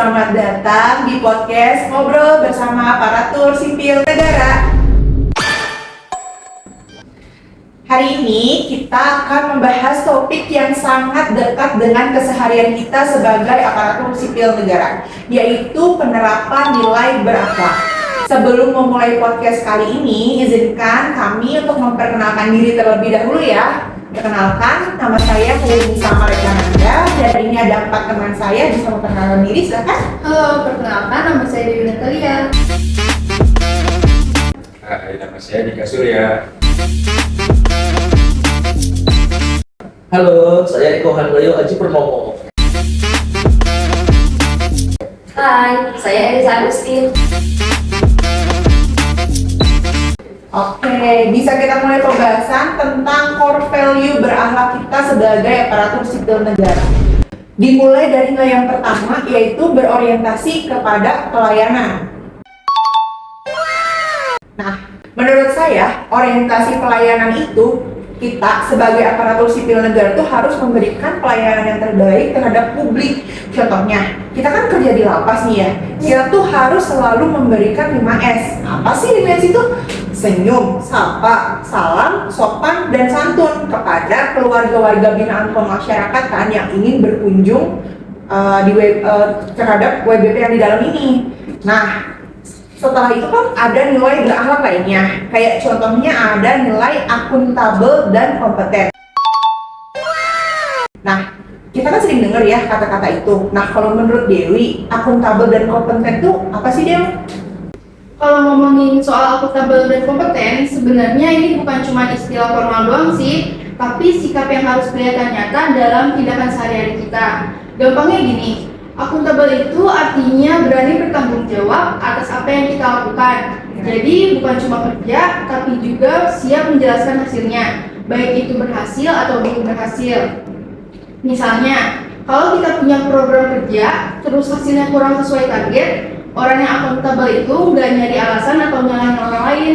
selamat datang di podcast Ngobrol bersama Aparatur Sipil Negara. Hari ini kita akan membahas topik yang sangat dekat dengan keseharian kita sebagai aparatur sipil negara, yaitu penerapan nilai berakhlak. Sebelum memulai podcast kali ini, izinkan kami untuk memperkenalkan diri terlebih dahulu ya. Perkenalkan, nama saya Nisa Marekananda, dan ini ada 4 teman saya. Bisa memperkenalkan diri, silakan. Halo, perkenalkan nama saya Dewi Natalia. Hai, nama saya Dika Surya. Halo, saya Eko Handoyo Aji Purnomo. Hai, saya Elisa Agustin. Oke, bisa kita mulai pembahasan tentang core value berakhlak kita sebagai aparatur sipil negara. Dimulai dari nilai yang pertama, yaitu berorientasi kepada pelayanan. Nah, menurut saya, orientasi pelayanan itu kita sebagai aparatur sipil negara itu harus memberikan pelayanan yang terbaik terhadap publik. Contohnya, kita kan kerja di lapas nih ya, kita tuh harus selalu memberikan 5S. Apa sih 5S itu? Senyum, sapa, salam, sopan, dan santun kepada keluarga-warga binaan pemasyarakatan yang ingin berkunjung terhadap WBP yang di dalam ini. Nah, setelah itu kan ada nilai berakhlak lainnya, kayak contohnya ada nilai akuntabel dan kompeten. Nah, kita kan sering dengar ya kata-kata itu. Nah, kalau menurut Dewi, akuntabel dan kompeten itu apa sih, Dewi? Kalau ngomongin soal akuntabel dan kompeten, sebenarnya ini bukan cuma istilah formal doang sih, tapi sikap yang harus kelihatan nyata dalam tindakan sehari-hari kita. Gampangnya gini, akuntabel itu artinya berani bertanggung jawab atas apa yang kita lakukan. Jadi bukan cuma kerja, tapi juga siap menjelaskan hasilnya, baik itu berhasil atau belum berhasil. Misalnya, kalau kita punya program kerja, terus hasilnya kurang sesuai target, orang yang akuntabel itu nggak nyari alasan atau nyalahin orang lain.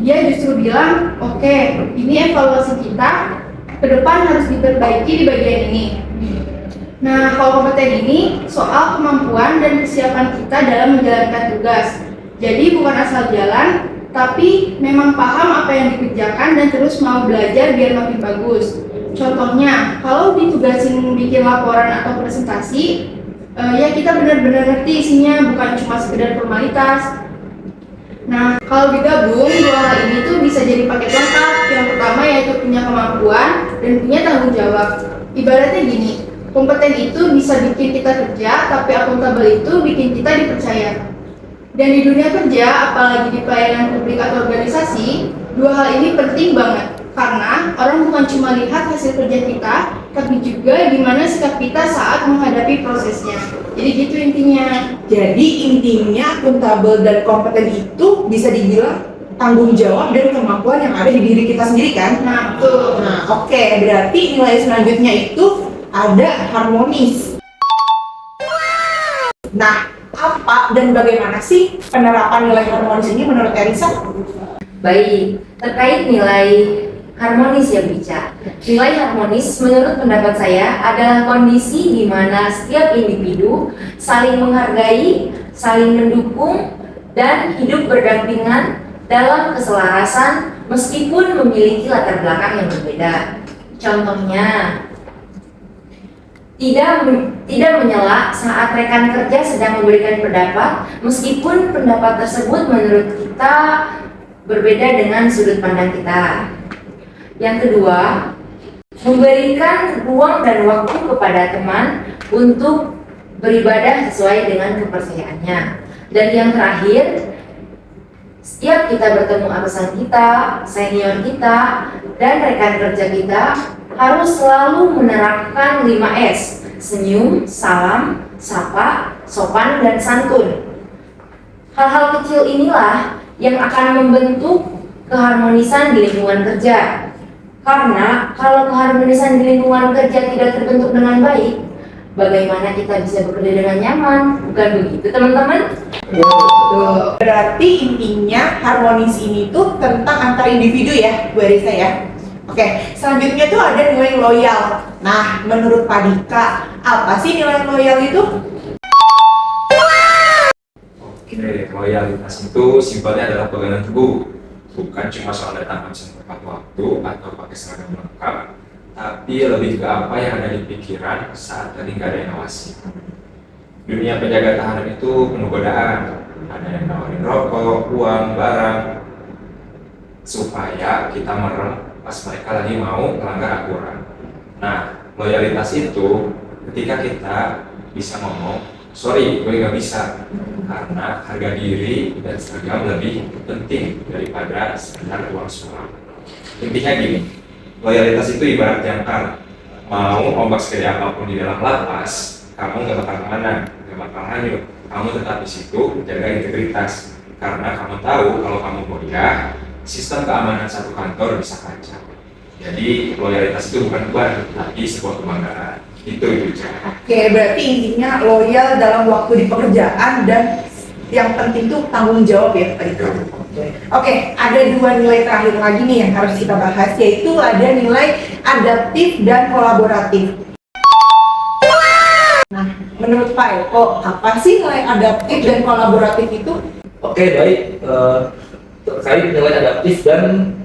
Dia justru bilang, oke, ini evaluasi kita, ke depan harus diperbaiki di bagian ini. Nah, kalau kompeten ini soal kemampuan dan kesiapan kita dalam menjalankan tugas. Jadi bukan asal jalan, tapi memang paham apa yang dikerjakan dan terus mau belajar biar makin bagus. Contohnya, kalau ditugasin bikin laporan atau presentasi, ya kita benar-benar ngerti isinya, bukan cuma sekedar formalitas. Nah, kalau digabung, 2 hal ini tuh bisa jadi paket lengkap. Yang pertama yaitu punya kemampuan dan punya tanggung jawab. Ibaratnya gini, kompeten itu bisa bikin kita kerja, tapi akuntabel itu bikin kita dipercaya. Dan di dunia kerja, apalagi di pelayanan publik atau organisasi, 2 hal ini penting banget. Karena orang bukan cuma lihat hasil kerja kita, tapi juga gimana sikap kita saat menghadapi prosesnya. Jadi gitu intinya. Jadi intinya akuntabel dan kompeten itu bisa dibilang tanggung jawab dan kemampuan yang ada di diri kita sendiri kan? Nah, betul. Nah, oke, berarti nilai selanjutnya itu ada harmonis. Nah, apa dan bagaimana sih penerapan nilai harmonis ini menurut Elisa? Baik, terkait nilai harmonis ya Bica. Nilai harmonis menurut pendapat saya adalah kondisi di mana setiap individu saling menghargai, saling mendukung, dan hidup berdampingan dalam keselarasan meskipun memiliki latar belakang yang berbeda. Contohnya, tidak menyela saat rekan kerja sedang memberikan pendapat meskipun pendapat tersebut menurut kita berbeda dengan sudut pandang kita. Yang kedua, memberikan ruang dan waktu kepada teman untuk beribadah sesuai dengan kepercayaannya. Dan yang terakhir, setiap kita bertemu atasan kita, senior kita, dan rekan kerja kita harus selalu menerapkan 5S, senyum, salam, sapa, sopan, dan santun. Hal-hal kecil inilah yang akan membentuk keharmonisan di lingkungan kerja. Karena kalau keharmonisan di lingkungan kerja tidak terbentuk dengan baik, bagaimana kita bisa bekerja dengan nyaman? Bukan begitu, teman-teman? Tuh. Berarti intinya harmonis ini tuh tentang antar individu ya, Bu Arisa ya. Oke, selanjutnya tuh ada nilai loyal. Nah, menurut Pak Dika, apa sih nilai loyal itu? loyalitas itu simpelnya adalah pegangan teguh. Bukan cuma soal datang absen tepat waktu atau pakai seragam lengkap, tapi lebih ke apa yang ada di pikiran saat tadi nggak ada yang awasi. Dunia penjaga tahanan itu penuh godaan. Ada yang nawarin rokok, uang, barang, supaya kita merem pas mereka lagi mau melanggar aturan. Nah, loyalitas itu ketika kita bisa ngomong, sorry, gue nggak bisa, karena harga diri dan seragam lebih penting daripada sekedar uang suap. Intinya gini, loyalitas itu ibarat jangkar. Mau ombak segede apapun di dalam lapas, kamu nggak bakal kemana, nggak bakal hanyut. Kamu tetap di situ, jaga integritas. Karena kamu tahu kalau kamu goyah, sistem keamanan satu kantor bisa kacau. Jadi loyalitas itu bukan beban, tapi sebuah kebanggaan. Itu Ca. Oke, berarti intinya loyal dalam waktu di pekerjaan dan yang penting tuh tanggung jawab ya tadi. Oke, ada dua nilai terakhir lagi nih yang harus kita bahas, yaitu ada nilai adaptif dan kolaboratif. Nah, menurut Pak Eko, apa sih nilai adaptif dan kolaboratif itu? Oke, baik. Terkait nilai adaptif dan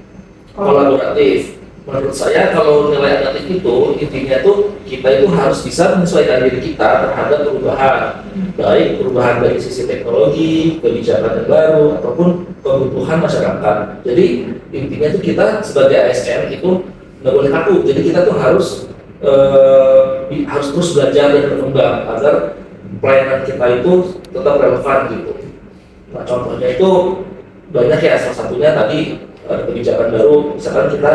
kolaboratif. Menurut saya kalau nilai adaptif itu intinya tuh kita itu harus bisa menyesuaikan diri kita terhadap perubahan, baik perubahan dari sisi teknologi, kebijakan yang baru ataupun kebutuhan masyarakat. Jadi intinya tuh kita sebagai ASN itu nggak boleh kaku. Jadi kita tuh harus terus belajar dan berkembang agar pelayanan kita itu tetap relevan gitu. Nah, contohnya itu banyak ya, salah satunya tadi kebijakan baru, misalkan kita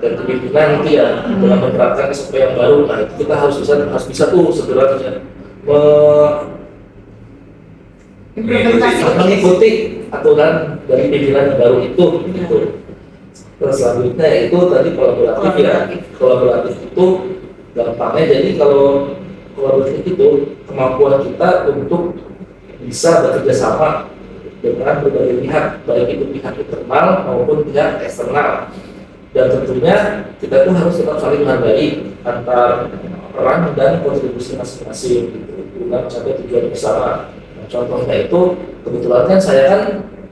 dan kepimpinan itu ya dengan menerapkan SOP yang baru. Nah, itu kita harus bisa tuh segera mengikuti aturan dari pimpinan yang baru itu gitu. Terus selanjutnya itu tadi kolaboratif ya. Kolaboratif itu gampangnya, jadi kalau kolaboratif itu kemampuan kita untuk bisa bekerja sama dengan berbagai pihak, baik itu pihak internal maupun pihak eksternal. Dan tentunya kita tuh harus tetap saling menghargai antar peran dan kontribusi masing-masing gitu, untuk mencapai tujuan bersama. Nah, contohnya itu kebetulan kan saya kan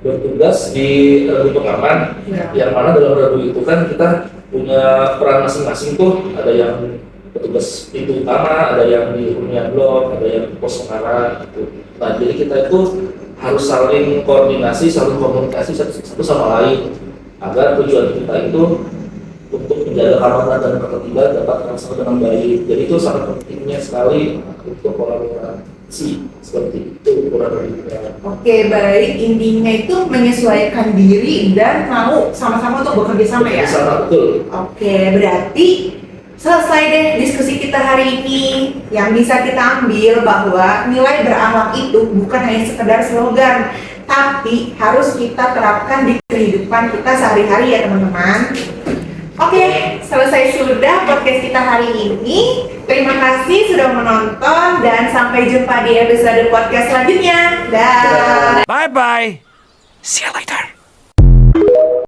bertugas di Regu Pengaman, yang mana dalam Regu itu kan kita punya peran masing-masing tuh, ada yang petugas pintu utama, ada yang di hunian blok, ada yang di pos pengarah gitu. Nah, jadi kita itu harus saling koordinasi, saling komunikasi satu sama lain agar tujuan kita itu untuk menjaga keamanan dan ketertiban dapat terlaksana dengan baik. Jadi itu sangat pentingnya sekali untuk kolaborasi seperti itu kurang lebihnya. Oke, baik, intinya itu menyesuaikan diri dan mau sama-sama untuk bekerja sama ya. Sama, betul. Oke, berarti selesai deh diskusi kita hari ini. Yang bisa kita ambil bahwa nilai berakhlak itu bukan hanya sekedar slogan, tapi harus kita terapkan di kehidupan kita sehari-hari ya teman-teman. Oke, selesai sudah podcast kita hari ini. Terima kasih sudah menonton dan sampai jumpa di episode podcast selanjutnya. Dah. Bye bye. See you later.